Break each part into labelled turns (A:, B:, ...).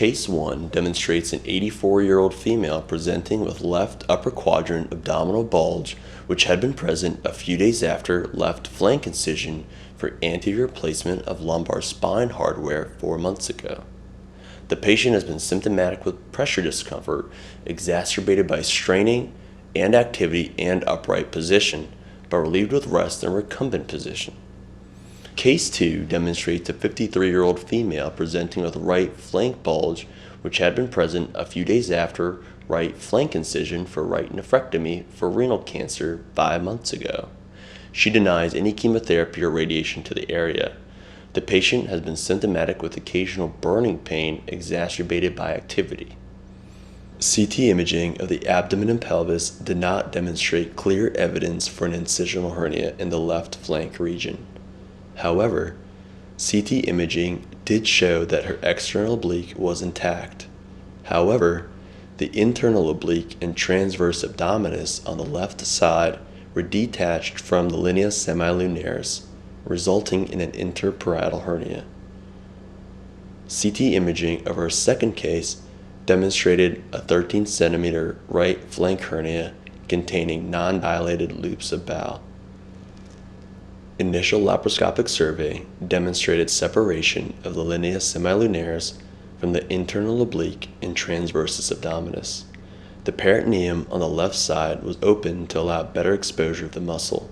A: Case 1 demonstrates an 84-year-old female presenting with left upper quadrant abdominal bulge, which had been present a few days after left flank incision for anterior placement of lumbar spine hardware 4 months ago. The patient has been symptomatic with pressure discomfort exacerbated by straining and activity and upright position, but relieved with rest and recumbent position. Case 2 demonstrates a 53-year-old female presenting with right flank bulge, which had been present a few days after right flank incision for right nephrectomy for renal cancer 5 months ago. She denies any chemotherapy or radiation to the area. The patient has been symptomatic with occasional burning pain exacerbated by activity. CT imaging of the abdomen and pelvis did not demonstrate clear evidence for an incisional hernia in the left flank region. However, CT imaging did show that her external oblique was intact. However, the internal oblique and transverse abdominis on the left side were detached from the linea semilunaris, resulting in an interparietal hernia. CT imaging of her second case demonstrated a 13 cm right flank hernia containing non-dilated loops of bowel. Initial laparoscopic survey demonstrated separation of the linea semilunaris from the internal oblique and transversus abdominis. The peritoneum on the left side was open to allow better exposure of the muscle.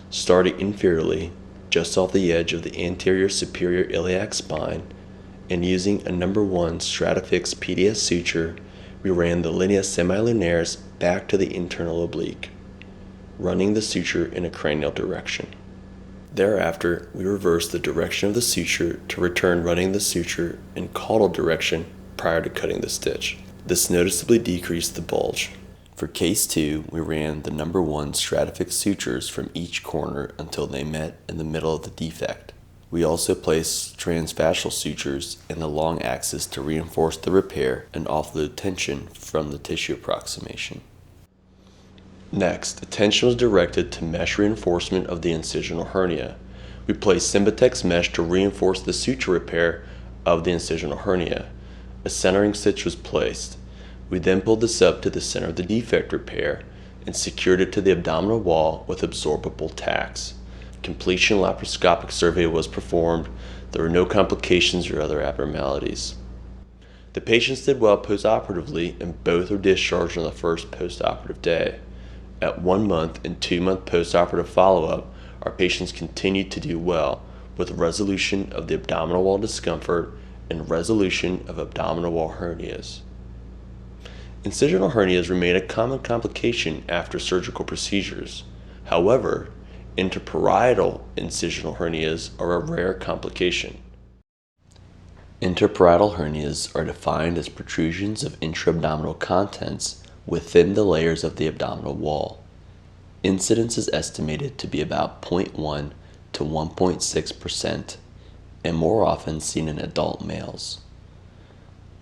A: Starting inferiorly, just off the edge of the anterior superior iliac spine, and using a number 1 Stratafix PDS suture, we ran the linea semilunaris back to the internal oblique, running the suture in a cranial direction. Thereafter, we reversed the direction of the suture to return running the suture in caudal direction prior to cutting the stitch. This noticeably decreased the bulge. For case 2, we ran the number 1 Stratafix sutures from each corner until they met in the middle of the defect. We also placed transfascial sutures in the long axis to reinforce the repair and offload tension from the tissue approximation. Next, attention was directed to mesh reinforcement of the incisional hernia. We placed Sympatex mesh to reinforce the suture repair of the incisional hernia. A centering stitch was placed. We then pulled this up to the center of the defect repair and secured it to the abdominal wall with absorbable tacks. Completion laparoscopic survey was performed. There were no complications or other abnormalities. The patients did well postoperatively and both were discharged on the first postoperative day. At 1 month and 2 month postoperative follow-up, our patients continued to do well with resolution of the abdominal wall discomfort and resolution of abdominal wall hernias. Incisional hernias remain a common complication after surgical procedures. However, interparietal incisional hernias are a rare complication. Interparietal hernias are defined as protrusions of intra-abdominal contents within the layers of the abdominal wall. Incidence is estimated to be about 0.1 to 1.6% and more often seen in adult males.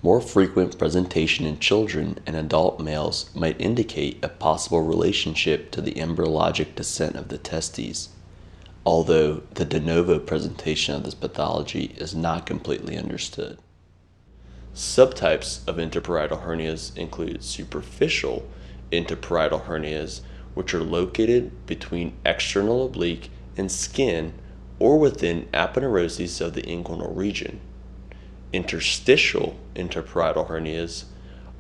A: More frequent presentation in children and adult males might indicate a possible relationship to the embryologic descent of the testes, although the de novo presentation of this pathology is not completely understood. Subtypes of interparietal hernias include superficial interparietal hernias, which are located between external oblique and skin or within aponeuroses of the inguinal region. Interstitial interparietal hernias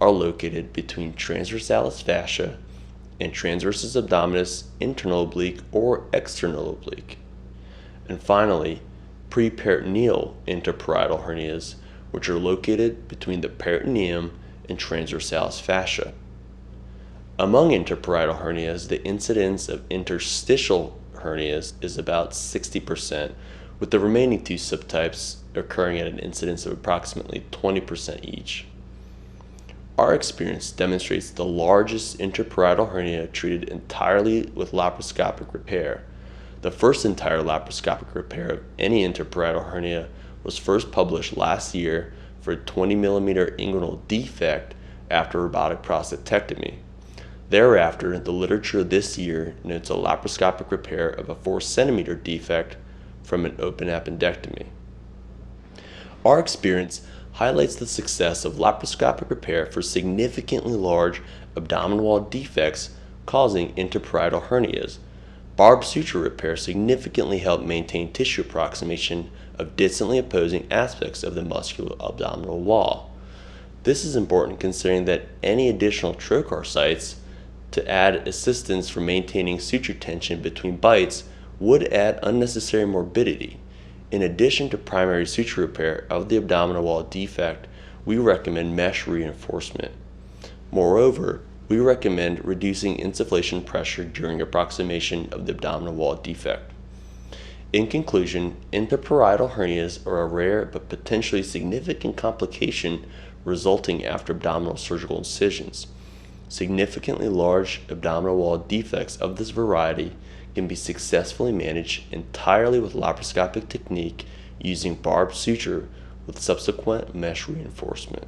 A: are located between transversalis fascia and transversus abdominis internal oblique or external oblique. And finally, preperitoneal interparietal hernias, which are located between the peritoneum and transversalis fascia. Among interparietal hernias, the incidence of interstitial hernias is about 60%, with the remaining 2 subtypes occurring at an incidence of approximately 20% each. Our experience demonstrates the largest interparietal hernia treated entirely with laparoscopic repair. The first entire laparoscopic repair of any interparietal hernia was first published last year for a 20 mm inguinal defect after robotic prostatectomy. Thereafter, the literature this year notes a laparoscopic repair of a 4 cm defect from an open appendectomy. Our experience highlights the success of laparoscopic repair for significantly large abdominal wall defects causing interparietal hernias. Barbed suture repair significantly helped maintain tissue approximation of distantly opposing aspects of the muscular abdominal wall. This is important considering that any additional trocar sites to add assistance for maintaining suture tension between bites would add unnecessary morbidity. In addition to primary suture repair of the abdominal wall defect, we recommend mesh reinforcement. Moreover, we recommend reducing insufflation pressure during approximation of the abdominal wall defect. In conclusion, interparietal hernias are a rare but potentially significant complication resulting after abdominal surgical incisions. Significantly large abdominal wall defects of this variety can be successfully managed entirely with laparoscopic technique using barbed suture with subsequent mesh reinforcement.